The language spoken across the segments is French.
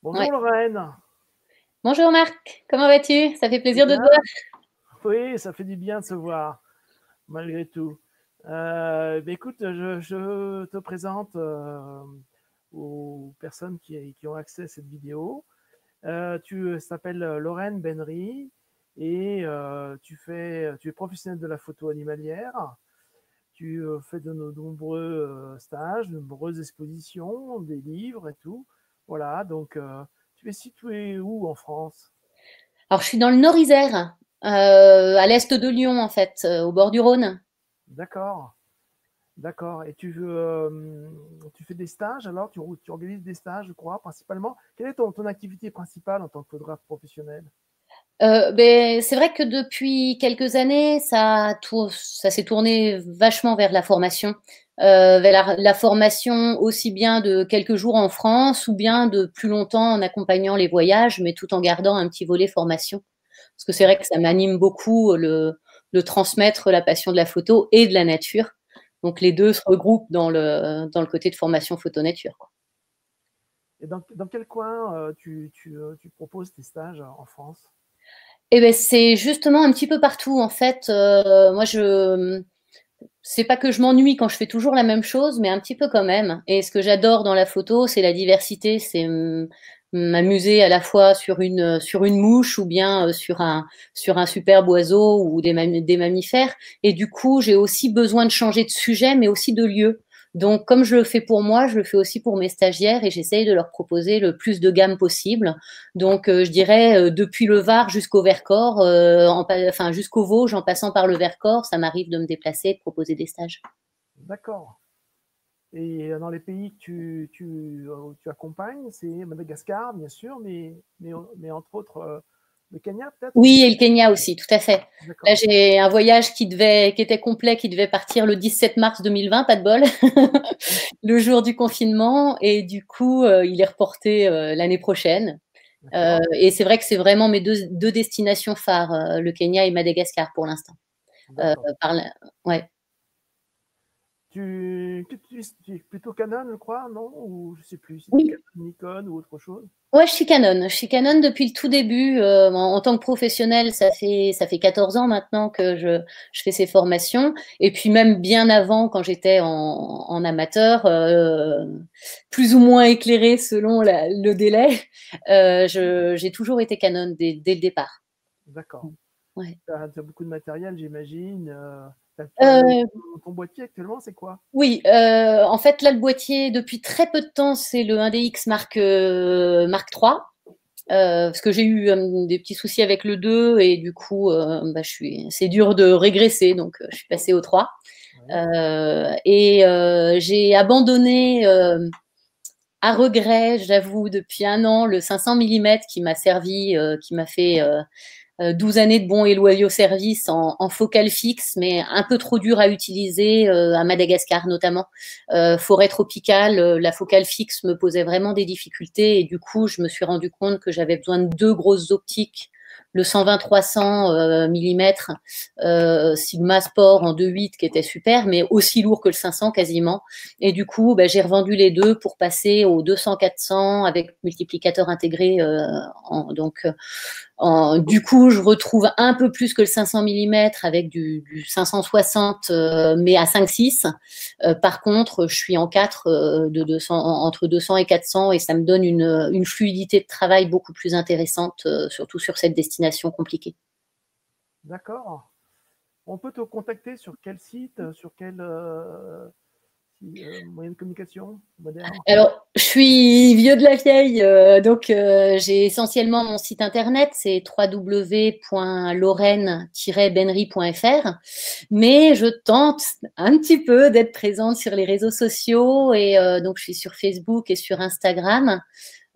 Ouais. Bonjour Lorraine. Bonjour Marc, comment vas-tu? Ça fait Eh plaisir de te bien, voir. oui, ça fait du bien de se voir, malgré tout. Écoute, je te présente aux personnes qui ont accès à cette vidéo. Tu t'appelles Lorraine Benry et tu es professionnelle de la photo animalière. Tu fais de nombreux stages, de nombreuses expositions, des livres et tout. Voilà, donc tu es située où en France? Alors je suis dans le Nord-Isère, à l'est de Lyon en fait, au bord du Rhône. D'accord. D'accord. Et tu fais des stages alors? Tu organises des stages, je crois, principalement. Quelle est ton activité principale en tant que photographe professionnel? C'est vrai que depuis quelques années, ça s'est tourné vachement vers la formation, vers la formation aussi bien de quelques jours en France ou bien de plus longtemps en accompagnant les voyages, mais tout en gardant un petit volet formation. Parce que c'est vrai que ça m'anime beaucoup de transmettre la passion de la photo et de la nature. Donc les deux se regroupent dans le côté de formation photo-nature, quoi. Et dans quel coin tu proposes tes stages en France? Et ben c'est justement un petit peu partout en fait. Moi je c'est pas que je m'ennuie quand je fais toujours la même chose, mais un petit peu quand même. Et ce que j'adore dans la photo, c'est la diversité, c'est m'amuser à la fois sur une mouche ou bien sur un superbe oiseau ou des mammifères. Et du coup, j'ai aussi besoin de changer de sujet, mais aussi de lieu. Donc, comme je le fais pour moi, je le fais aussi pour mes stagiaires et j'essaye de leur proposer le plus de gamme possible. Donc, je dirais depuis le Var jusqu'au Vercors, enfin jusqu'au Vosges, en passant par le Vercors, ça m'arrive de me déplacer et de proposer des stages. D'accord. Et dans les pays que tu accompagnes, c'est Madagascar, bien sûr, mais entre autres le Kenya, peut-être Oui, aussi. et le Kenya aussi, tout à fait. Là, D'accord. j'ai un voyage qui était complet, qui devait partir le 17 mars 2020, pas de bol, le jour du confinement, et du coup, il est reporté l'année prochaine. D'accord. Et c'est vrai que c'est vraiment mes deux destinations phares, le Kenya et Madagascar pour l'instant. Euh, D'accord. par la- Ouais. Tu es plutôt Canon, je crois, non? Ou je sais plus si tu es Oui. Canon, Nikon ou autre chose. Ouais, je suis Canon. Je suis Canon depuis le tout début. En tant que professionnelle, ça fait 14 ans maintenant que je fais ces formations. Et puis même bien avant, quand j'étais en amateur, plus ou moins éclairé selon le délai, j'ai toujours été Canon dès le départ. D'accord. Ouais. Tu as beaucoup de matériel, j'imagine. Euh, Ton boîtier actuellement, c'est quoi? oui, en fait, là, le boîtier, depuis très peu de temps, c'est le 1DX Mark III. Parce que j'ai eu des petits soucis avec le 2 et du coup, c'est dur de régresser, donc je suis passée au 3. Ouais. J'ai abandonné à regret, j'avoue, depuis un an, le 500 mm qui m'a servi, qui m'a fait 12 années de bons et loyaux services en focale fixe, mais un peu trop dur à utiliser à Madagascar notamment. Forêt tropicale, la focale fixe me posait vraiment des difficultés et du coup, je me suis rendu compte que j'avais besoin de deux grosses optiques. Le 120-300 mm Sigma Sport en 2.8 qui était super, mais aussi lourd que le 500 quasiment. Et du coup, j'ai revendu les deux pour passer au 200-400 avec multiplicateur intégré. Du coup, je retrouve un peu plus que le 500 mm avec du 560, mais à 5,6. Par contre, je suis en 4 de 200, entre 200 et 400 et ça me donne une fluidité de travail beaucoup plus intéressante, surtout sur cette destination compliquée. D'accord. On peut te contacter sur quel site, sur quel moyen de communication moderne? Alors, je suis vieux de la vieille, donc j'ai essentiellement mon site internet, c'est www.lorraine-benry.fr, mais je tente un petit peu d'être présente sur les réseaux sociaux et donc je suis sur Facebook et sur Instagram.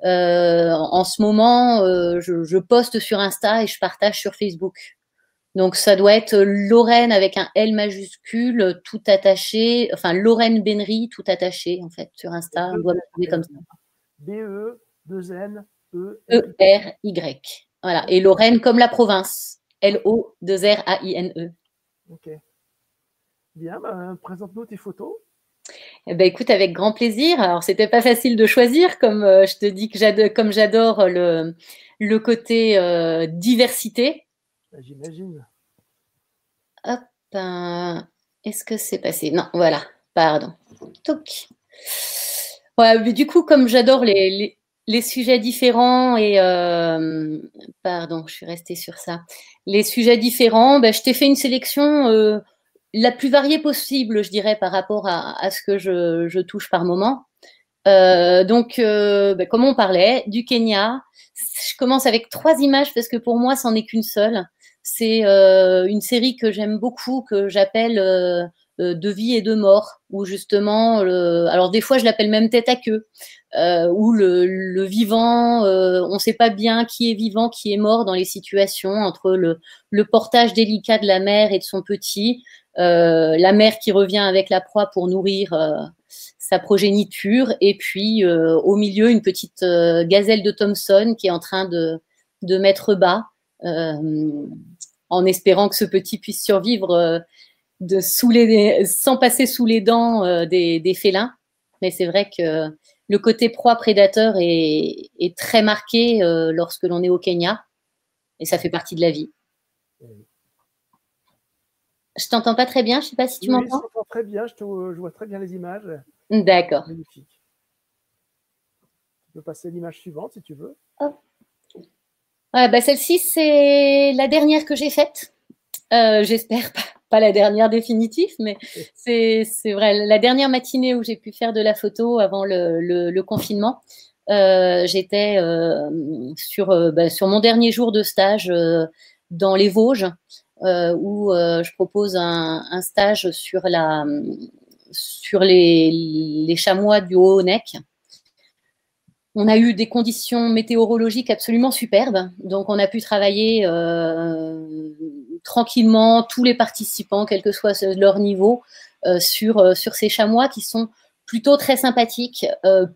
En ce moment, je poste sur Insta et je partage sur Facebook. Donc, ça doit être Lorraine avec un L majuscule, tout attaché. Enfin, Lorraine Benry, tout attaché, en fait, sur Insta. On Deux doit me trouver comme ça. BE, 2N, E, R. E-R-Y. Voilà. Et Lorraine comme la province. L-O-2-R-A-I-N-E. Ok. Bien, ben, présente-nous tes photos. Eh ben, écoute, avec grand plaisir. Alors, c'était pas facile de choisir, comme je te dis que comme j'adore le côté diversité. J'imagine. Hop, est-ce que c'est passé? Non, voilà, pardon. Touc. Ouais, mais du coup, comme j'adore les sujets différents et pardon, je suis restée sur ça. Les sujets différents, ben, je t'ai fait une sélection la plus variée possible, je dirais, par rapport à ce que je touche par moment. Donc, ben, comme on parlait, du Kenya, je commence avec 3 images parce que pour moi, c'en est qu'une seule. C'est une série que j'aime beaucoup, que j'appelle De vie et de mort, où justement, alors des fois, je l'appelle même tête à queue, où le vivant, on ne sait pas bien qui est vivant, qui est mort dans les situations, entre le portage délicat de la mère et de son petit, la mère qui revient avec la proie pour nourrir sa progéniture, et puis au milieu, une petite gazelle de Thomson qui est en train de mettre bas, en espérant que ce petit puisse survivre sans passer sous les dents des félins. Mais c'est vrai que le côté proie-prédateur est très marqué lorsque l'on est au Kenya, et ça fait partie de la vie. Je t'entends pas très bien, je sais pas si tu Oui, je m'entends. t'entends très bien, je vois très bien les images. D'accord. Magnifique. Tu peux passer à l'image suivante si tu veux. Hop. Ouais, bah celle-ci, c'est la dernière que j'ai faite. J'espère pas la dernière définitive, mais c'est vrai, la dernière matinée où j'ai pu faire de la photo avant le confinement. J'étais sur mon dernier jour de stage dans les Vosges, où je propose un stage sur les chamois du Haut-Neck. On a eu des conditions météorologiques absolument superbes, donc on a pu travailler tranquillement, tous les participants, quel que soit leur niveau, sur ces chamois qui sont plutôt très sympathiques,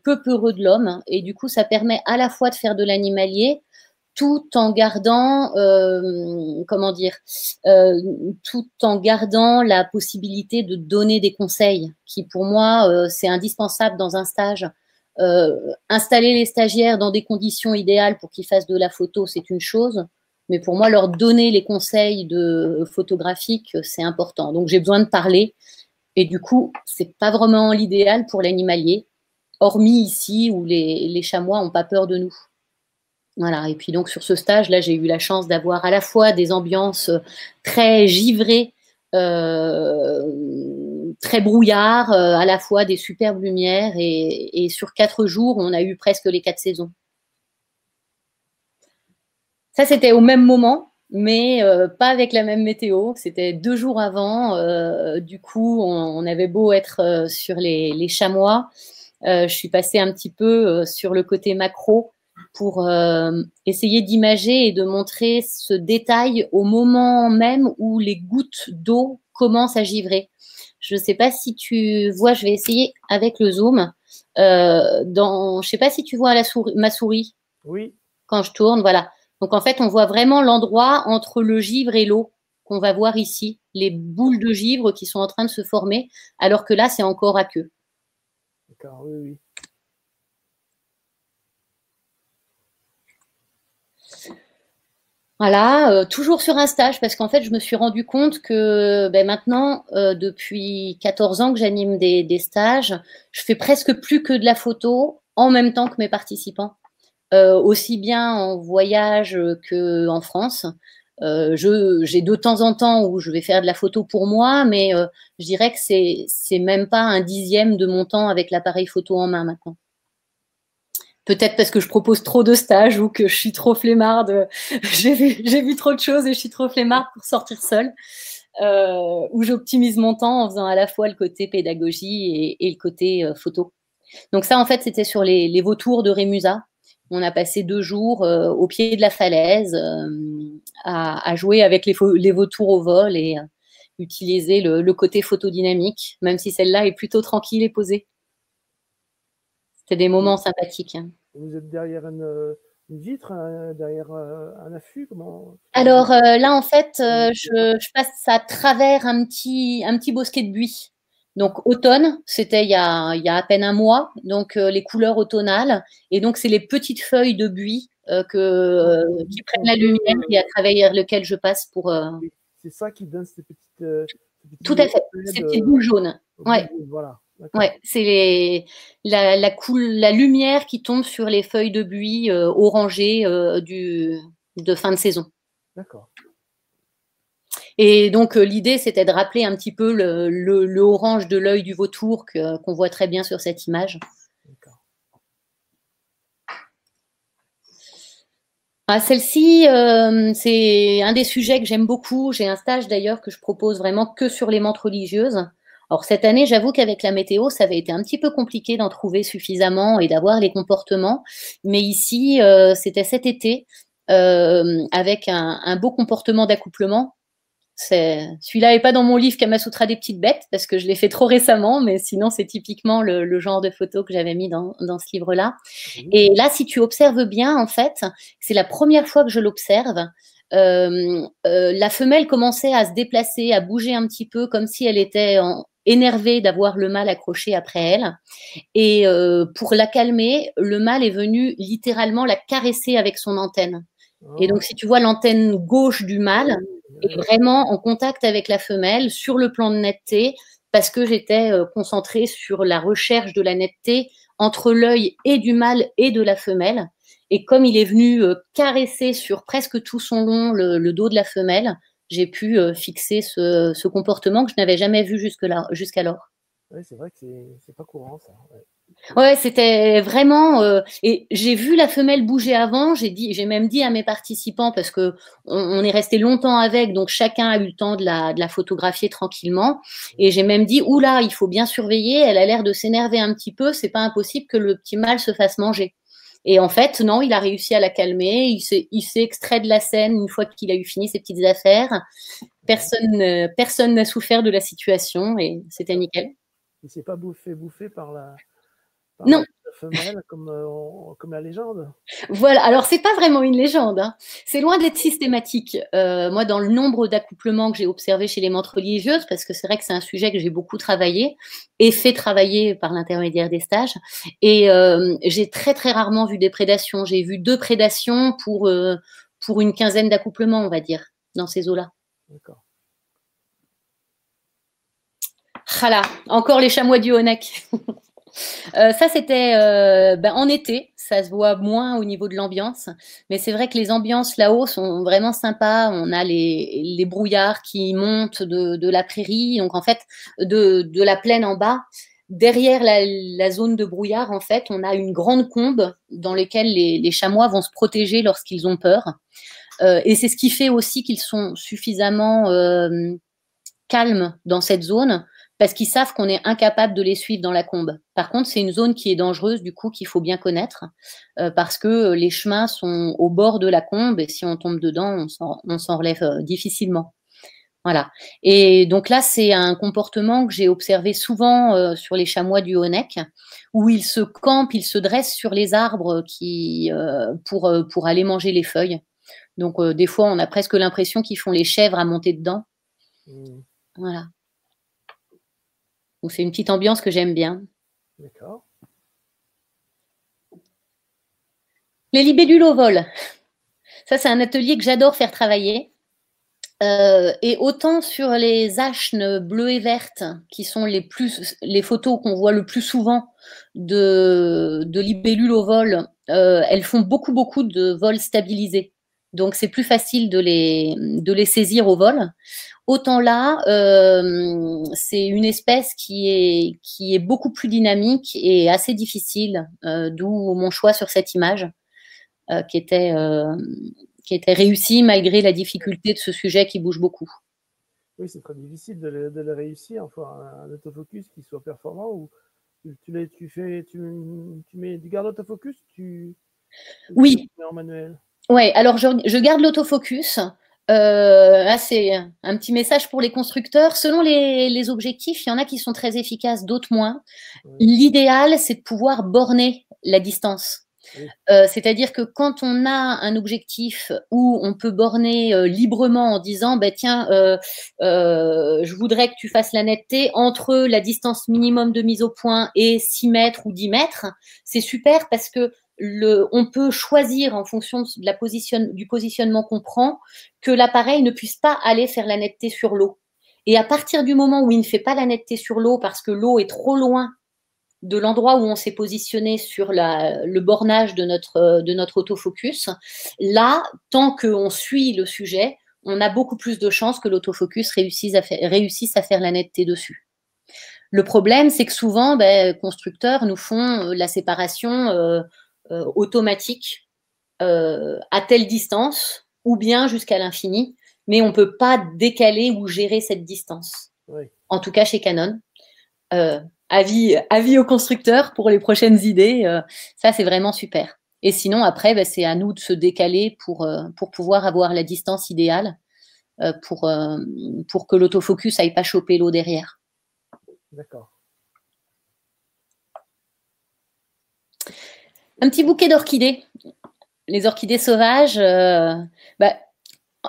peu peureux de l'homme, et du coup ça permet à la fois de faire de l'animalier, tout en gardant, comment dire, tout en gardant la possibilité de donner des conseils, qui pour moi c'est indispensable dans un stage. Installer les stagiaires dans des conditions idéales pour qu'ils fassent de la photo, c'est une chose, mais pour moi, leur donner les conseils photographiques, c'est important. Donc, j'ai besoin de parler, et du coup, c'est pas vraiment l'idéal pour l'animalier, hormis ici où les chamois n'ont pas peur de nous. Voilà. Et puis donc sur ce stage, là, j'ai eu la chance d'avoir à la fois des ambiances très givrées, très brouillard, à la fois des superbes lumières, et sur 4 jours, on a eu presque les 4 saisons. Ça, c'était au même moment, mais pas avec la même météo. C'était 2 jours avant. Du coup, on avait beau être sur les chamois. Je suis passée un petit peu sur le côté macro pour essayer d'imager et de montrer ce détail au moment même où les gouttes d'eau commencent à givrer. Je ne sais pas si tu vois, je vais essayer avec le zoom. Je ne sais pas si tu vois ma souris Oui. quand je tourne, voilà. Donc en fait, on voit vraiment l'endroit entre le givre et l'eau qu'on va voir ici, les boules de givre qui sont en train de se former, alors que là, c'est encore à queue. D'accord, oui, oui. Voilà, toujours sur un stage, parce qu'en fait, je me suis rendu compte que maintenant, depuis 14 ans que j'anime des stages, je fais presque plus que de la photo en même temps que mes participants, aussi bien en voyage qu'en France. J'ai de temps en temps où je vais faire de la photo pour moi, mais je dirais que c'est même pas un dixième de mon temps avec l'appareil photo en main maintenant. Peut-être parce que je propose trop de stages ou que je suis trop flemmarde. J'ai vu trop de choses et je suis trop flemmarde pour sortir seule. Où j'optimise mon temps en faisant à la fois le côté pédagogie et le côté photo. Donc ça, en fait, c'était sur les vautours de Rémusat. On a passé 2 jours au pied de la falaise à jouer avec les vautours au vol et utiliser le côté photodynamique, même si celle-là est plutôt tranquille et posée. C'était des moments sympathiques. Vous êtes derrière une vitre, derrière un affût, comment? Alors là, en fait, je passe à travers un petit bosquet de buis. Donc automne, c'était il y a à peine un mois, donc les couleurs automnales, et donc c'est les petites feuilles de buis qui prennent la lumière et à travers lesquelles je passe pour. C'est ça qui donne Tout à fait, ces petites boules jaunes. Ouais. Voilà. Ouais, c'est la lumière qui tombe sur les feuilles de buis orangées de fin de saison. D'accord. Et donc, l'idée, c'était de rappeler un petit peu le orange de l'œil du vautour qu'on voit très bien sur cette image. Ah, celle-ci, c'est un des sujets que j'aime beaucoup. J'ai un stage d'ailleurs que je propose vraiment que sur les menthes religieuses. Alors cette année, j'avoue qu'avec la météo, ça avait été un petit peu compliqué d'en trouver suffisamment et d'avoir les comportements. Mais ici, c'était cet été, avec un beau comportement d'accouplement. Celui-là n'est pas dans mon livre Kamasutra des petites bêtes parce que je l'ai fait trop récemment, mais sinon c'est typiquement le genre de photo que j'avais mis dans ce livre-là. Et là, si tu observes bien, en fait, c'est la première fois que je l'observe. La femelle commençait à se déplacer, à bouger un petit peu, comme si elle était énervée d'avoir le mâle accroché après elle. Et pour la calmer, le mâle est venu littéralement la caresser avec son antenne. Et donc, si tu vois l'antenne gauche du mâle est vraiment en contact avec la femelle sur le plan de netteté, parce que j'étais concentrée sur la recherche de la netteté entre l'œil et du mâle et de la femelle. Et comme il est venu caresser sur presque tout son long le dos de la femelle, j'ai pu fixer ce comportement que je n'avais jamais vu jusqu'alors. Oui, c'est vrai que c'est pas courant, ça. Ouais, c'était vraiment. Et j'ai vu la femelle bouger avant. J'ai même dit à mes participants parce que on est resté longtemps avec, donc chacun a eu le temps de la photographier tranquillement. Et j'ai même dit, oula, il faut bien surveiller. Elle a l'air de s'énerver un petit peu. C'est pas impossible que le petit mâle se fasse manger. Et en fait, non, il a réussi à la calmer. Il s'est extrait de la scène une fois qu'il a eu fini ses petites affaires. Personne n'a souffert de la situation et c'était nickel. Il s'est pas fait bouffer par Non. la femelle comme la légende. Voilà, alors c'est pas vraiment une légende, hein. C'est loin d'être systématique. Moi, dans le nombre d'accouplements que j'ai observés chez les menthes religieuses, parce que c'est vrai que c'est un sujet que j'ai beaucoup travaillé et fait travailler par l'intermédiaire des stages, et j'ai très très rarement vu des prédations. J'ai vu 2 prédations pour une quinzaine d'accouplements, on va dire, dans ces eaux-là. D'accord. Voilà, encore les chamois du Honeck. Ça, c'était en été. Ça se voit moins au niveau de l'ambiance. Mais c'est vrai que les ambiances là-haut sont vraiment sympas. On a les brouillards qui montent de la prairie. Donc, en fait, de la plaine en bas. Derrière la zone de brouillard, en fait, on a une grande combe dans laquelle les chamois vont se protéger lorsqu'ils ont peur. Et c'est ce qui fait aussi qu'ils sont suffisamment calmes dans cette zone parce qu'ils savent qu'on est incapable de les suivre dans la combe. Par contre, c'est une zone qui est dangereuse, du coup, qu'il faut bien connaître, parce que les chemins sont au bord de la combe, et si on tombe dedans, on s'en relève difficilement. Voilà. Et donc là, c'est un comportement que j'ai observé souvent sur les chamois du Honeck, où ils se campent, ils se dressent sur les arbres pour aller manger les feuilles. Donc, des fois, on a presque l'impression qu'ils font les chèvres à monter dedans. Voilà. Donc, c'est une petite ambiance que j'aime bien. D'accord. Les libellules au vol. Ça, c'est un atelier que j'adore faire travailler. Et autant sur les achnes bleues et vertes, qui sont les photos qu'on voit le plus souvent de libellules au vol, elles font beaucoup de vols stabilisés. Donc, c'est plus facile de les saisir au vol. Autant là, c'est une espèce qui est beaucoup plus dynamique et assez difficile, d'où mon choix sur cette image, qui était réussie malgré la difficulté de ce sujet qui bouge beaucoup. Oui, c'est très difficile de le réussir, enfin, un autofocus qui soit performant, ou tu mets du garde autofocus, Oui. Tu mets en manuel. Ouais, alors je garde l'autofocus. C'est un petit message pour les constructeurs. Selon les objectifs, il y en a qui sont très efficaces, d'autres moins. Oui. L'idéal, c'est de pouvoir borner la distance. Oui. C'est-à-dire que quand on a un objectif où on peut borner librement en disant, bah, tiens, je voudrais que tu fasses la netteté entre la distance minimum de mise au point et 6 mètres ou 10 mètres, c'est super parce que on peut choisir en fonction du positionnement qu'on prend que l'appareil ne puisse pas aller faire la netteté sur l'eau. Et à partir du moment où il ne fait pas la netteté sur l'eau parce que l'eau est trop loin de l'endroit où on s'est positionné sur le bornage de notre autofocus, là, tant qu'on suit le sujet, on a beaucoup plus de chances que l'autofocus réussisse à faire la netteté dessus. Le problème, c'est que souvent, constructeurs nous font la séparation automatique à telle distance ou bien jusqu'à l'infini, mais on ne peut pas décaler ou gérer cette distance. Oui. En tout cas chez Canon. Avis aux constructeurs pour les prochaines idées. Ça, c'est vraiment super. Et sinon, après, c'est à nous de se décaler pour pouvoir avoir la distance idéale pour que l'autofocus n'aille pas choper l'eau derrière. D'accord. Un petit bouquet d'orchidées. Les orchidées sauvages,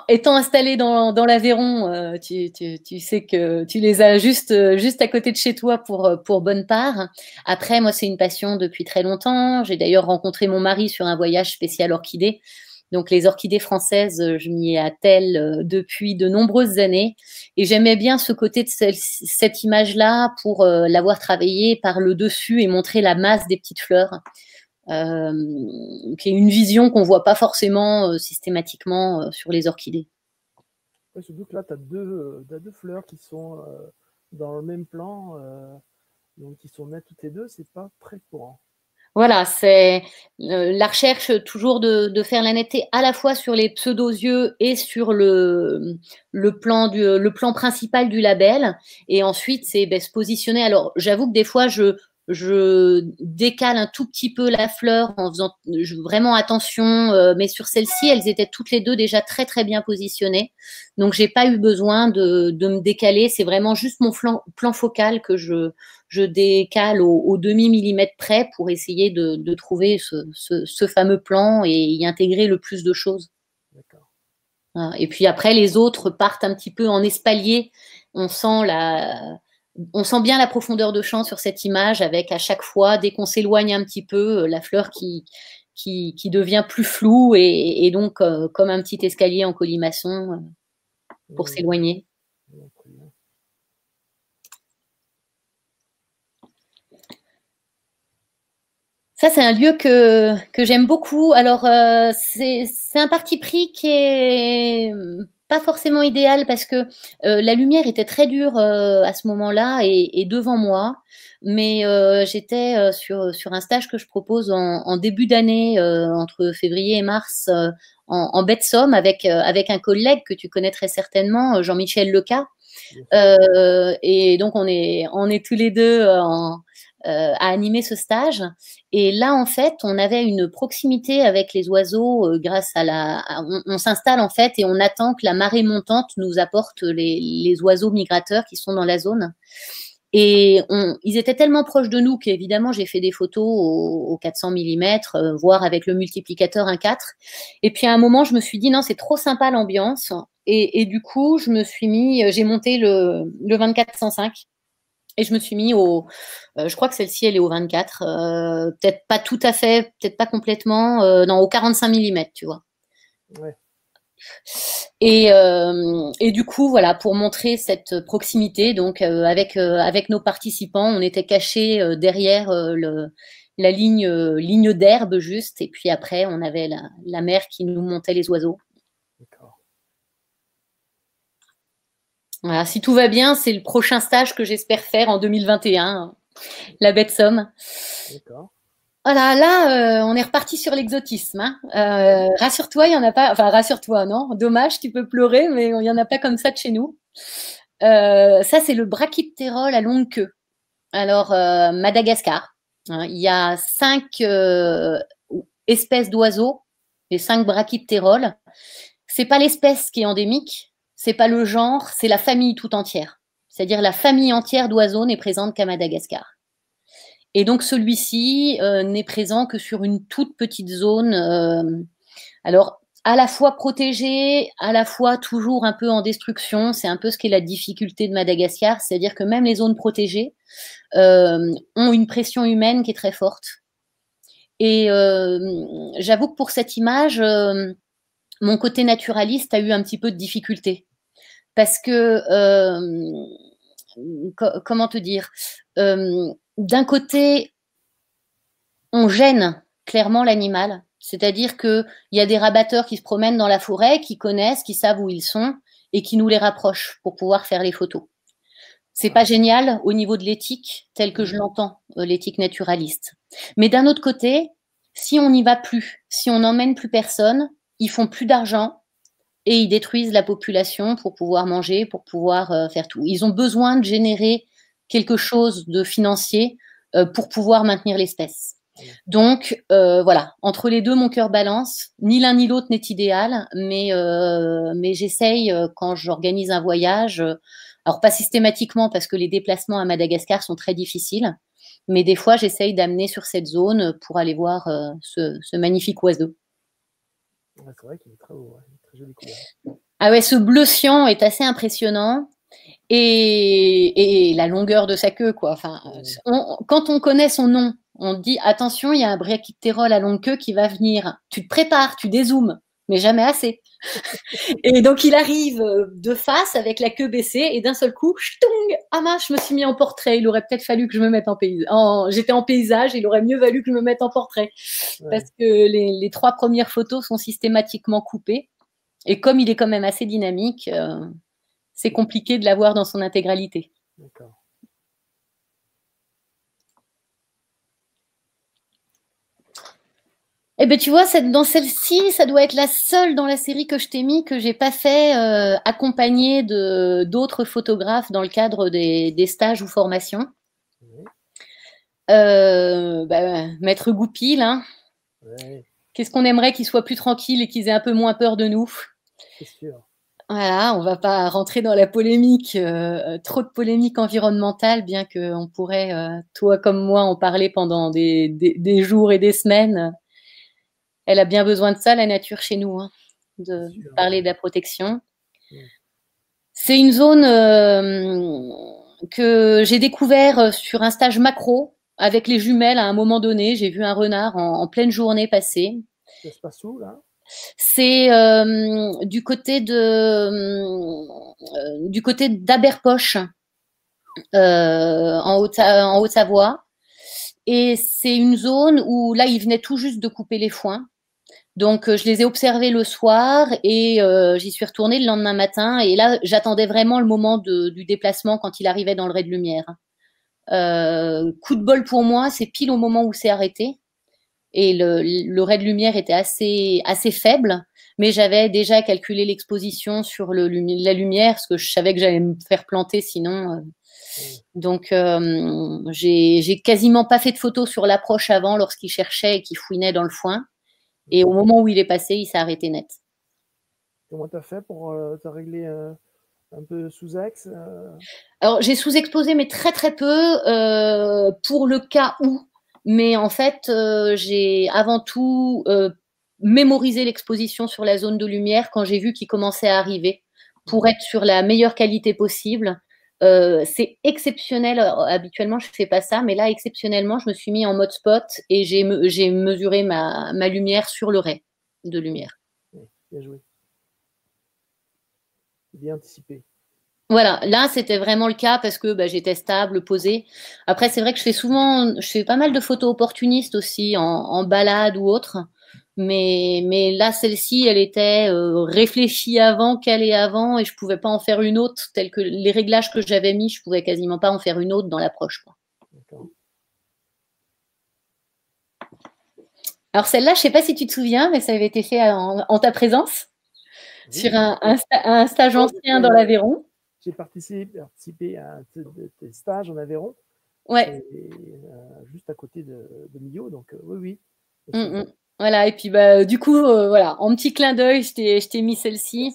étant installé dans l'Aveyron, tu sais que tu les as juste à côté de chez toi pour bonne part. Après, moi, c'est une passion depuis très longtemps. J'ai d'ailleurs rencontré mon mari sur un voyage spécial orchidées. Donc, les orchidées françaises, je m'y attelle depuis de nombreuses années. Et j'aimais bien ce côté de cette image-là pour l'avoir travaillée par le dessus et montrer la masse des petites fleurs. Qui est une vision qu'on ne voit pas forcément systématiquement sur les orchidées. Ouais, surtout que là, tu as deux fleurs qui sont dans le même plan, donc qui sont nettes toutes les deux, c'est pas très courant. Voilà, c'est la recherche toujours de faire la netteté à la fois sur les pseudo-yeux et sur le plan principal du label. Et ensuite, c'est se positionner. Alors, j'avoue que des fois, je décale un tout petit peu la fleur en faisant vraiment attention, mais sur celle-ci, elles étaient toutes les deux déjà très très bien positionnées. Donc, j'ai pas eu besoin de me décaler. C'est vraiment juste mon plan focal que je décale au demi-millimètre près pour essayer de trouver ce fameux plan et y intégrer le plus de choses. D'accord. Et puis après, les autres partent un petit peu en espalier. On sent bien la profondeur de champ sur cette image avec à chaque fois, dès qu'on s'éloigne un petit peu, la fleur qui devient plus floue et donc comme un petit escalier en colimaçon pour s'éloigner. Ça, c'est un lieu que j'aime beaucoup. Alors, c'est un parti pris qui est pas forcément idéal parce que la lumière était très dure à ce moment-là et devant moi. Mais j'étais sur un stage que je propose en début d'année, entre février et mars, en baie de Somme, avec un collègue que tu connais très certainement, Jean-Michel Leca. Et donc, on est tous les deux à animer ce stage. Et là, en fait, on avait une proximité avec les oiseaux grâce on s'installe en fait et on attend que la marée montante nous apporte les oiseaux migrateurs qui sont dans la zone. Et ils étaient tellement proches de nous qu'évidemment, j'ai fait des photos au 400 mm, voire avec le multiplicateur 1.4. Et puis à un moment, je me suis dit, non, c'est trop sympa l'ambiance. Et du coup, j'ai monté le 24-105. Et je me suis mis je crois que celle-ci, elle est au 24. Peut-être pas tout à fait, peut-être pas complètement, non, au 45 mm, tu vois. Ouais. Et du coup, voilà, pour montrer cette proximité, donc avec nos participants, on était cachés derrière la ligne d'herbe juste, et puis après, on avait la mer qui nous montait les oiseaux. D'accord. Voilà, si tout va bien, c'est le prochain stage que j'espère faire en 2021, la baie de Somme. D'accord. Voilà, là, on est reparti sur l'exotisme. Hein. Rassure-toi, il n'y en a pas. Enfin, rassure-toi, non. Dommage, tu peux pleurer, mais il n'y en a pas comme ça de chez nous. Ça, c'est le brachyptérol à longue queue. Alors, Madagascar. Hein, il y a 5 espèces d'oiseaux, les 5 brachyptéroles. C'est pas l'espèce qui est endémique, c'est pas le genre, c'est la famille tout entière. C'est-à-dire la famille entière d'oiseaux n'est présente qu'à Madagascar. Et donc, celui-ci n'est présent que sur une toute petite zone. Alors, à la fois protégée, à la fois toujours un peu en destruction. C'est un peu ce qui est la difficulté de Madagascar, c'est-à-dire que même les zones protégées ont une pression humaine qui est très forte. Et j'avoue que pour cette image, mon côté naturaliste a eu un petit peu de difficulté. Parce que, comment te dire, d'un côté, on gêne clairement l'animal. C'est-à-dire qu'il y a des rabatteurs qui se promènent dans la forêt, qui connaissent, qui savent où ils sont et qui nous les rapprochent pour pouvoir faire les photos. C'est pas génial au niveau de l'éthique, telle que je l'entends, l'éthique naturaliste. Mais d'un autre côté, si on n'y va plus, si on n'emmène plus personne, ils font plus d'argent et ils détruisent la population pour pouvoir manger, pour pouvoir faire tout. Ils ont besoin de générer quelque chose de financier pour pouvoir maintenir l'espèce. Donc, voilà, entre les deux, mon cœur balance. Ni l'un ni l'autre n'est idéal, mais j'essaye, quand j'organise un voyage, alors pas systématiquement parce que les déplacements à Madagascar sont très difficiles, mais des fois, j'essaye d'amener sur cette zone pour aller voir ce magnifique oiseau. Ouais, c'est vrai qu'il est très beau, ouais, très joli couleur. Ah ouais, ce bleu cyan est assez impressionnant. Et la longueur de sa queue, quoi. Enfin, quand on connaît son nom, on dit attention, il y a un brachyptérol à longue queue qui va venir. Tu te prépares, tu dézoomes, mais jamais assez. Et donc il arrive de face avec la queue baissée et d'un seul coup, ch'tung, ah mince, je me suis mis en portrait. Il aurait peut-être fallu que je me mette en paysage. J'étais en paysage, il aurait mieux valu que je me mette en portrait, parce que les 3 premières photos sont systématiquement coupées. Et comme il est quand même assez dynamique, c'est compliqué de l'avoir dans son intégralité. D'accord. Eh ben, tu vois, dans celle-ci, ça doit être la seule dans la série que je t'ai mis que j'ai pas fait accompagnée d'autres photographes dans le cadre des stages ou formations. Oui. Maître Goupil, hein. Ouais. Qu'est-ce qu'on aimerait qu'ils soient plus tranquilles et qu'ils aient un peu moins peur de nous. C'est sûr. Voilà, on va pas rentrer dans la polémique, trop de polémique environnementale, bien qu'on pourrait, toi comme moi, en parler pendant des jours et des semaines. Elle a bien besoin de ça, la nature chez nous, hein, de parler de la protection. C'est une zone que j'ai découvert sur un stage macro avec les jumelles à un moment donné. J'ai vu un renard en pleine journée passer. Ça se passe où, là? C'est du côté d'Aberpoche, en Haute-Savoie. Et c'est une zone où là, ils venaient tout juste de couper les foins. Donc, je les ai observés le soir et j'y suis retournée le lendemain matin. Et là, j'attendais vraiment le moment du déplacement quand il arrivait dans le ray de lumière. Coup de bol pour moi, c'est pile au moment où c'est arrêté. Et le ray de lumière était assez faible, mais j'avais déjà calculé l'exposition sur la lumière, parce que je savais que j'allais me faire planter sinon. Donc, j'ai quasiment pas fait de photos sur l'approche avant lorsqu'il cherchait et qu'il fouinait dans le foin. Et au moment où il est passé, il s'est arrêté net. Comment tu as fait pour te régler un peu sous-axe Alors, j'ai sous-exposé, mais très très peu, pour le cas où. Mais en fait, j'ai avant tout mémorisé l'exposition sur la zone de lumière quand j'ai vu qu'il commençait à arriver pour être sur la meilleure qualité possible. C'est exceptionnel. Habituellement, je ne fais pas ça, mais là, exceptionnellement, je me suis mis en mode spot et j'ai mesuré ma lumière sur le ray de lumière. Oui, bien joué. Bien anticipé. Voilà, là c'était vraiment le cas parce que j'étais stable, posée. Après, c'est vrai que je fais pas mal de photos opportunistes aussi en balade ou autre. Mais là, celle-ci, elle était réfléchie avant, calée avant, et je pouvais pas en faire une autre, telle que les réglages que j'avais mis, je pouvais quasiment pas en faire une autre dans l'approche, quoi. D'accord. Alors celle-là, je sais pas si tu te souviens, mais ça avait été fait en ta présence, Oui, sur un stage ancien dans l'Aveyron. J'ai participé à tes stages en Aveyron. Ouais. Juste à côté de Millau, donc oui, oui. Voilà, et puis bah, du coup, voilà, en petit clin d'œil, je t'ai mis celle-ci.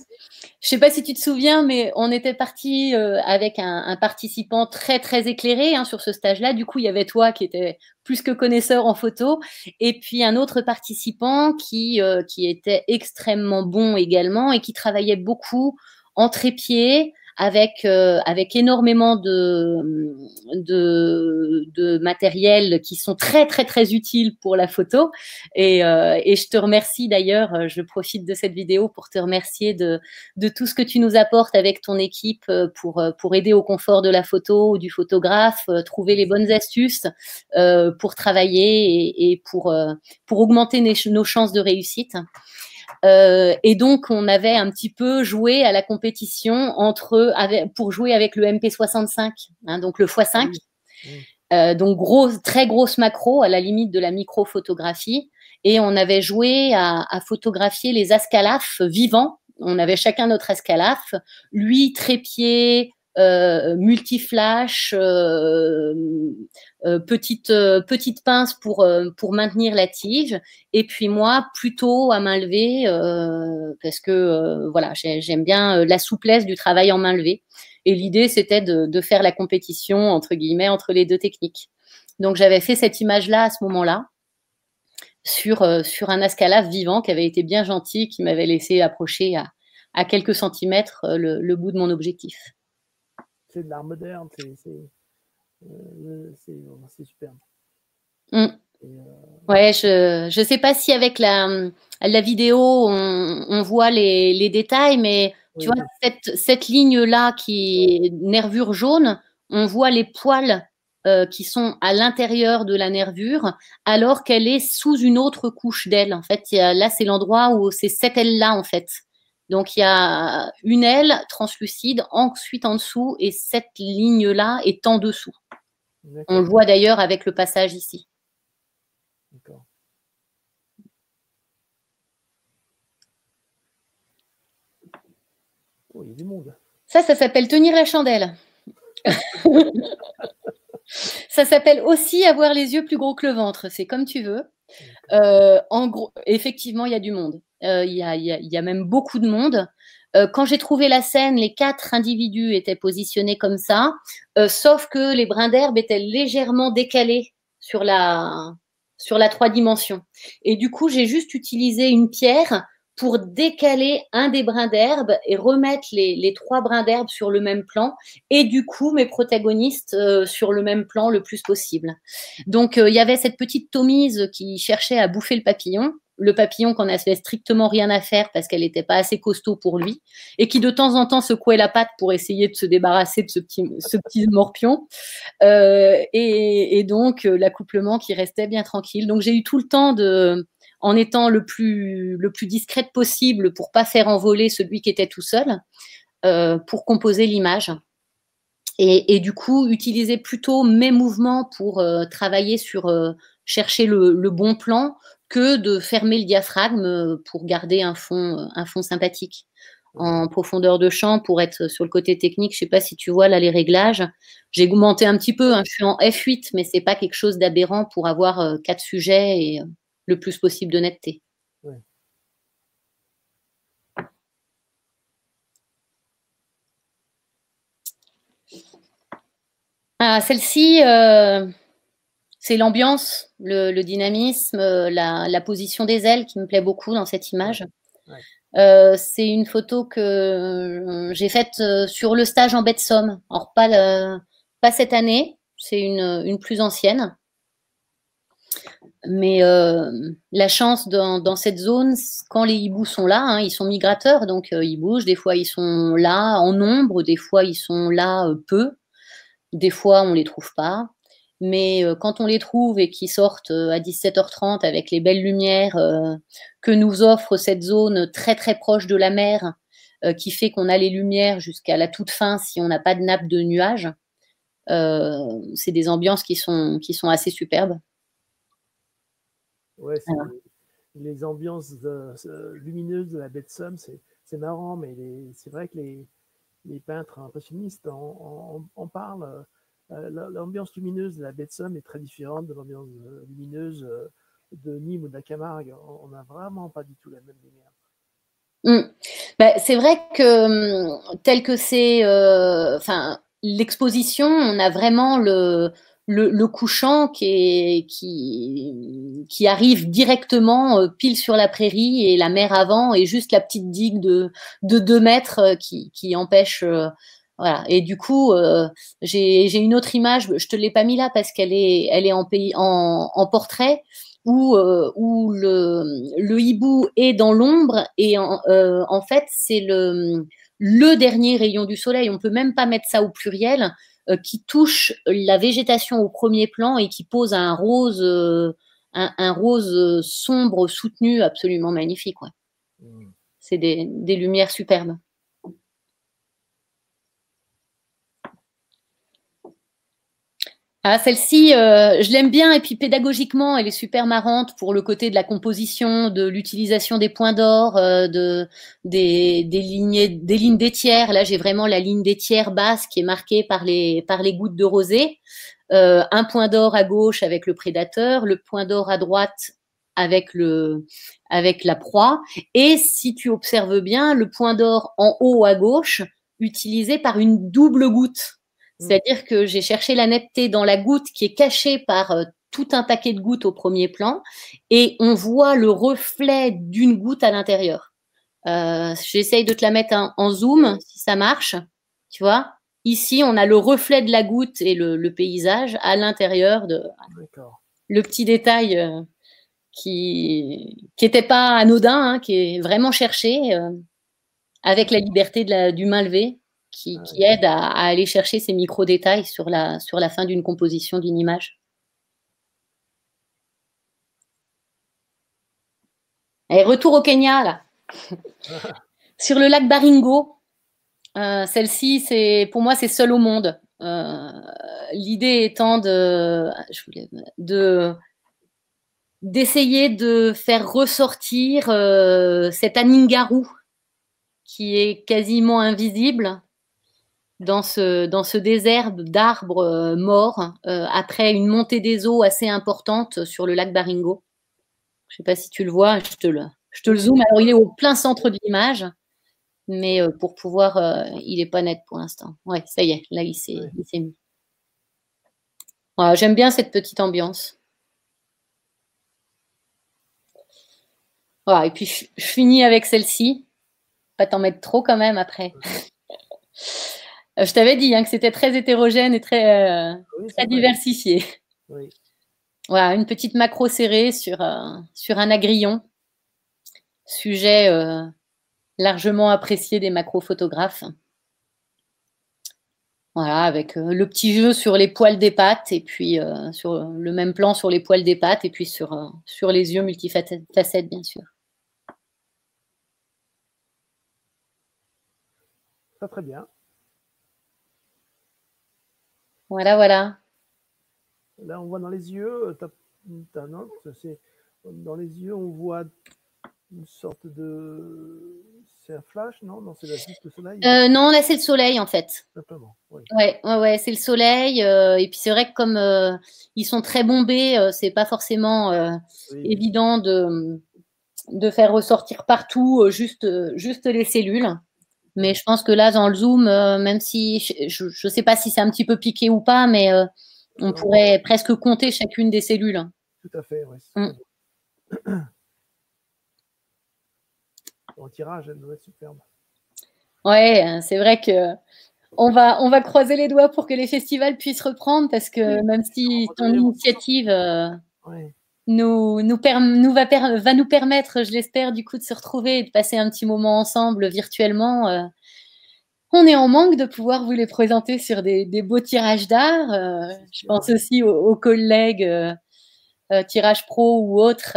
Je sais pas si tu te souviens, mais on était parti avec un participant très très éclairé hein, sur ce stage-là. Du coup, il y avait toi qui était plus que connaisseur en photo, et puis un autre participant qui était extrêmement bon également et qui travaillait beaucoup en trépied avec énormément de matériel qui sont très très très utiles pour la photo. Et je te remercie d'ailleurs, je profite de cette vidéo pour te remercier de tout ce que tu nous apportes avec ton équipe pour aider au confort de la photo ou du photographe, trouver les bonnes astuces pour travailler et pour augmenter nos chances de réussite. Et donc, on avait un petit peu joué à la compétition pour jouer avec le MP65, hein, donc le x5. Donc, très grosse macro, à la limite de la micro-photographie. Et on avait joué à photographier les ascalaphes vivants. On avait chacun notre ascalaphe. Lui, trépied, multiflash, petite pince pour maintenir la tige. Et puis moi, plutôt à main levée, parce que voilà, j'aime bien la souplesse du travail en main levée. Et l'idée, c'était de faire la compétition, entre guillemets, entre les deux techniques. Donc, j'avais fait cette image-là à ce moment-là, sur un ascalaphe vivant qui avait été bien gentil, qui m'avait laissé approcher à quelques centimètres le bout de mon objectif. C'est de l'art moderne, c'est superbe. Mm. Ouais, je sais pas si avec la vidéo on voit les détails, mais tu vois, cette ligne-là qui est nervure jaune, on voit les poils qui sont à l'intérieur de la nervure, alors qu'elle est sous une autre couche d'aile. En fait, là, c'est l'endroit où c'est cette aile-là, en fait. Donc, il y a une aile translucide, ensuite en dessous, et cette ligne-là est en dessous. On le voit d'ailleurs avec le passage ici. D'accord. Oh, il y a du monde. Ça s'appelle tenir la chandelle. Ça s'appelle aussi avoir les yeux plus gros que le ventre. C'est comme tu veux. En gros, effectivement, il y a du monde. Il y a même beaucoup de monde. Quand j'ai trouvé la scène, les 4 individus étaient positionnés comme ça, sauf que les brins d'herbe étaient légèrement décalés sur la 3 dimensions. Et du coup, j'ai juste utilisé une pierre pour décaler un des brins d'herbe et remettre les 3 brins d'herbe sur le même plan, et du coup, mes protagonistes sur le même plan le plus possible. Donc, il y avait cette petite Tomise qui cherchait à bouffer le papillon qu'on n'avait strictement rien à faire parce qu'elle n'était pas assez costaud pour lui, et qui de temps en temps secouait la patte pour essayer de se débarrasser de ce petit morpion. Et donc, l'accouplement qui restait bien tranquille. Donc, j'ai eu tout le temps en étant le plus discrète possible pour pas faire envoler celui qui était tout seul, pour composer l'image. Et du coup, utiliser plutôt mes mouvements pour travailler sur chercher le bon plan que de fermer le diaphragme pour garder un fond sympathique. En profondeur de champ, pour être sur le côté technique, je ne sais pas si tu vois là les réglages. J'ai augmenté un petit peu, hein, je suis en F8, mais ce n'est pas quelque chose d'aberrant pour avoir 4 sujets et le plus possible de netteté. Ouais. Ah, celle-ci, c'est l'ambiance, le dynamisme, la position des ailes qui me plaît beaucoup dans cette image. C'est une photo que j'ai faite sur le stage en baie de Somme. Alors, pas cette année, c'est une plus ancienne. Mais la chance dans cette zone, quand les hiboux sont là, hein, ils sont migrateurs, donc ils bougent. Des fois, ils sont là en nombre, des fois, ils sont là peu. Des fois, on les trouve pas. Mais quand on les trouve et qu'ils sortent à 17h30 avec les belles lumières que nous offre cette zone très très proche de la mer, qui fait qu'on a les lumières jusqu'à la toute fin si on n'a pas de nappe de nuages, c'est des ambiances qui sont assez superbes. Ouais, les ambiances lumineuses de la baie de Somme, c'est marrant, mais c'est vrai que les peintres impressionnistes en parlent. L'ambiance lumineuse de la baie de Somme est très différente de l'ambiance lumineuse de Nîmes ou de la Camargue, on n'a vraiment pas du tout la même lumière. Ben, c'est vrai que tel que c'est, enfin, l'exposition, on a vraiment le couchant qui arrive directement pile sur la prairie et la mer avant et juste la petite digue de 2 mètres qui empêche. Voilà. Et du coup, j'ai une autre image, je te l'ai pas mis là parce elle est en portrait où le hibou est dans l'ombre et en fait, c'est le dernier rayon du soleil. On peut même pas mettre ça au pluriel, qui touche la végétation au premier plan et qui pose un rose sombre soutenu absolument magnifique. Ouais. C'est des lumières superbes. Ah, celle-ci, je l'aime bien et puis pédagogiquement, elle est super marrante pour le côté de la composition, de l'utilisation des points d'or, des lignes des tiers. Là, j'ai vraiment la ligne des tiers basse qui est marquée par les gouttes de rosée. Un point d'or à gauche avec le prédateur, le point d'or à droite avec la proie. Et si tu observes bien, le point d'or en haut à gauche utilisé par une double goutte. C'est-à-dire que j'ai cherché la netteté dans la goutte qui est cachée par tout un paquet de gouttes au premier plan et on voit le reflet d'une goutte à l'intérieur. J'essaye de te la mettre en zoom si ça marche. Tu vois, ici, on a le reflet de la goutte et le paysage à l'intérieur de le petit détail qui n'était pas anodin, hein, qui est vraiment cherché avec la liberté du main levée qui aide à aller chercher ces micro-détails sur la fin d'une composition d'une image. Et retour au Kenya, là. Sur le lac Baringo, celle-ci, pour moi, c'est seule au monde. L'idée étant d'essayer de faire ressortir cet aningaru qui est quasiment invisible dans ce désert d'arbres morts après une montée des eaux assez importante sur le lac Baringo. Je ne sais pas si tu le vois, je te le zoome. Alors, il est au plein centre de l'image, mais pour pouvoir, il n'est pas net pour l'instant. Ouais, ça y est, là, il s'est mis. Voilà, j'aime bien cette petite ambiance. Voilà, et puis, je finis avec celle-ci. Pas t'en mettre trop quand même après. Je t'avais dit hein, que c'était très hétérogène et très diversifié. Oui. Voilà, une petite macro serrée sur un agrillon. Sujet largement apprécié des macro-photographes. Voilà, avec le petit jeu sur les poils des pattes et puis sur le même plan sur les poils des pattes et puis sur les yeux multifacettes, bien sûr. Ça, très bien. Voilà, voilà. Là, on voit dans les yeux, ta note, dans les yeux, on voit une sorte de... C'est un flash, non? Non, c'est juste le soleil. Non, là, c'est le soleil, en fait. Simplement, oui. Ouais, c'est le soleil. Et puis, c'est vrai que comme ils sont très bombés, c'est pas forcément évident de faire ressortir partout juste les cellules. Mais je pense que là, dans le zoom, même si je ne sais pas si c'est un petit peu piqué ou pas, mais on pourrait presque compter chacune des cellules. Tout à fait, oui. En tirage, elle doit être superbe. Ouais, c'est vrai que on va croiser les doigts pour que les festivals puissent reprendre parce que même si ton initiative va nous permettre, je l'espère, du coup, de se retrouver et de passer un petit moment ensemble virtuellement. On est en manque de pouvoir vous les présenter sur des beaux tirages d'art. Je pense aussi aux collègues tirage pro ou autres.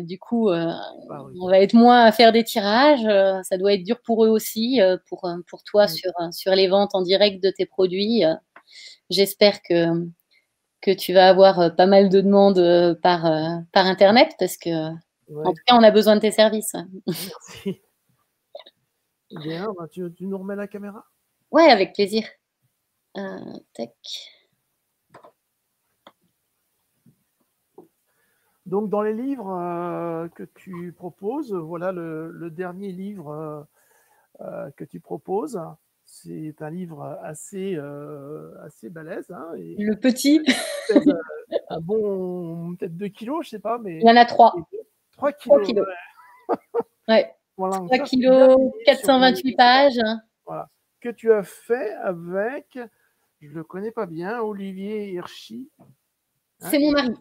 Du coup, on va être moins à faire des tirages. Ça doit être dur pour eux aussi, pour toi sur les ventes en direct de tes produits. J'espère que tu vas avoir pas mal de demandes par Internet parce que, en tout cas, on a besoin de tes services. Merci. Bien, tu nous remets la caméra? Ouais, avec plaisir. Tac. Donc, dans les livres que tu proposes, voilà le dernier livre que tu proposes. C'est un livre assez balèze. Hein, et Le petit, pèse un bon, peut-être 2 kilos, je sais pas, il y mais en a 3. 3 3 kilos. kilos. Ouais. Ouais. Voilà, donc 3 ça, c'est le dernier kilos, livre sur Madagascar. 428 pages. Voilà. Que tu as fait avec, je le connais pas bien, Olivier Hirschi. Hein, C'est mon mari.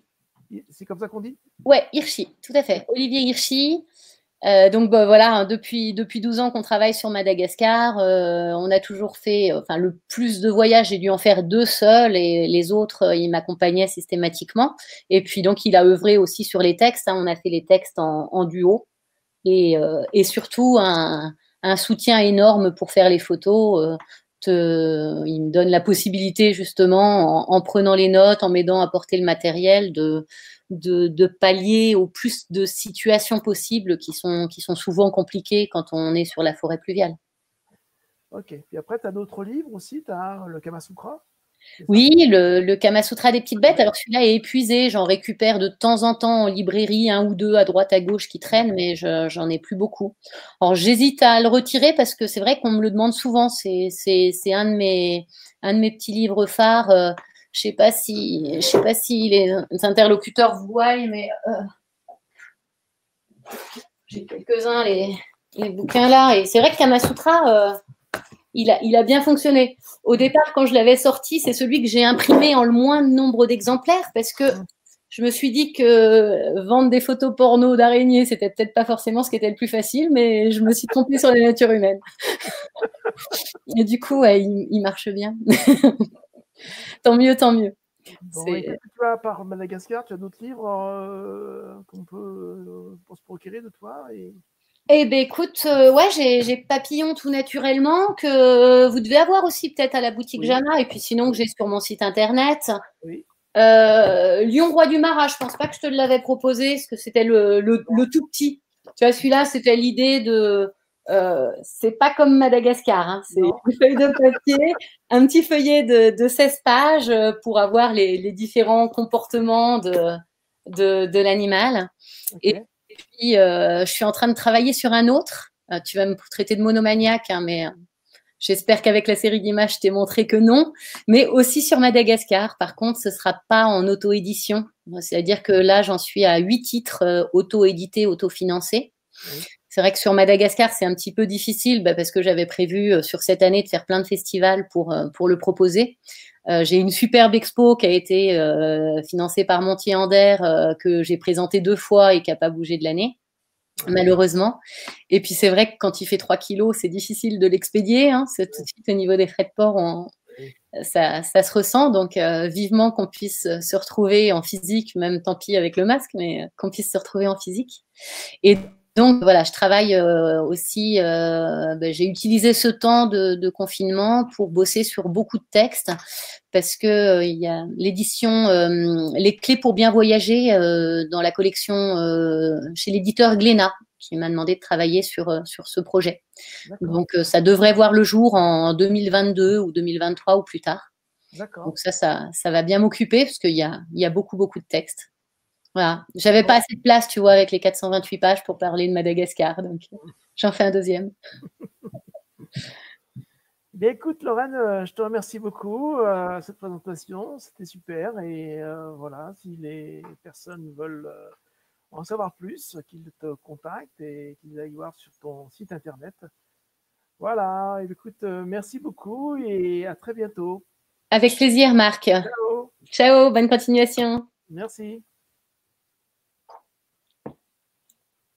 c'est comme ça qu'on dit? Ouais, Hirschi, tout à fait. Olivier Hirschi. Donc bah, voilà, hein, depuis 12 ans qu'on travaille sur Madagascar, on a toujours fait, enfin le plus de voyages, j'ai dû en faire 2 seuls et les autres, il m'accompagnait systématiquement. Et puis donc il a œuvré aussi sur les textes, hein, on a fait les textes en duo et surtout un soutien énorme pour faire les photos. Il me donne la possibilité justement, en prenant les notes, en m'aidant à porter le matériel, de pallier au plus de situations possibles qui sont souvent compliquées quand on est sur la forêt pluviale. Ok. Puis après, tu as d'autres livres aussi. Tu as le Kamasutra, c'est ça? Oui, le Kama Sutra des petites bêtes. Alors celui-là est épuisé. J'en récupère de temps en temps en librairie, un ou deux à droite, à gauche qui traînent, mais j'en ai plus beaucoup. Alors j'hésite à le retirer parce que c'est vrai qu'on me le demande souvent. C'est un de mes petits livres phares. Je sais pas si les interlocuteurs voient, mais j'ai quelques-uns les bouquins là. Et c'est vrai que Kama Sutra, il a bien fonctionné. Au départ, quand je l'avais sorti, c'est celui que j'ai imprimé en le moins nombre d'exemplaires parce que je me suis dit que vendre des photos porno d'araignées, c'était peut-être pas forcément ce qui était le plus facile, mais je me suis trompée sur la nature humaine. Et du coup, ouais, il marche bien. Tant mieux, tant mieux. Bon, et qu'est-ce que tu as à part Madagascar? Tu as d'autres livres qu'on peut pour se procurer de toi Eh ben écoute, ouais, j'ai Papillon tout naturellement que vous devez avoir aussi peut-être à la boutique Oui, Jama et puis sinon que j'ai sur mon site internet. oui. Lion roi du Marat, je pense pas que je te l'avais proposé parce que c'était le tout petit. Tu vois, celui-là, c'était l'idée de. C'est pas comme Madagascar, hein, c'est Non. une feuille de papier, un petit feuillet de 16 pages pour avoir les différents comportements de l'animal. Et Ok. puis, je suis en train de travailler sur un autre. Tu vas me traiter de monomaniaque, hein, mais j'espère qu'avec la série d'images, je t'ai montré que non. Mais aussi sur Madagascar. Par contre, ce ne sera pas en auto-édition. C'est-à-dire que là, j'en suis à 8 titres auto-édités, auto-financés. Oui. C'est vrai que sur Madagascar, c'est un petit peu difficile parce que j'avais prévu sur cette année de faire plein de festivals pour le proposer. J'ai une superbe expo qui a été financée par Montier Ander que j'ai présentée 2 fois et qui n'a pas bougé de l'année. Ouais. Malheureusement. Et puis c'est vrai que quand il fait 3 kilos, c'est difficile de l'expédier. Hein. C'est tout de suite au niveau des frais de port, Oui. ça se ressent. Donc vivement qu'on puisse se retrouver en physique, même tant pis avec le masque, mais qu'on puisse se retrouver en physique. Et donc voilà, je travaille aussi, j'ai utilisé ce temps de confinement pour bosser sur beaucoup de textes parce que il y a l'édition Les clés pour bien voyager dans la collection chez l'éditeur Glénat qui m'a demandé de travailler sur ce projet. Donc ça devrait voir le jour en 2022 ou 2023 ou plus tard. D'accord. Donc ça va bien m'occuper parce qu'il y a beaucoup de textes. Voilà. J'avais pas Bon. assez de place, tu vois, avec les 428 pages pour parler de Madagascar, donc j'en fais un deuxième. Bien, écoute, Lorraine, je te remercie beaucoup cette présentation. C'était super. Et voilà, si les personnes veulent en savoir plus, qu'ils te contactent et qu'ils aillent voir sur ton site internet. Voilà. Et écoute, merci beaucoup et à très bientôt. Avec plaisir, Marc. Ciao. Ciao, bonne continuation. Merci.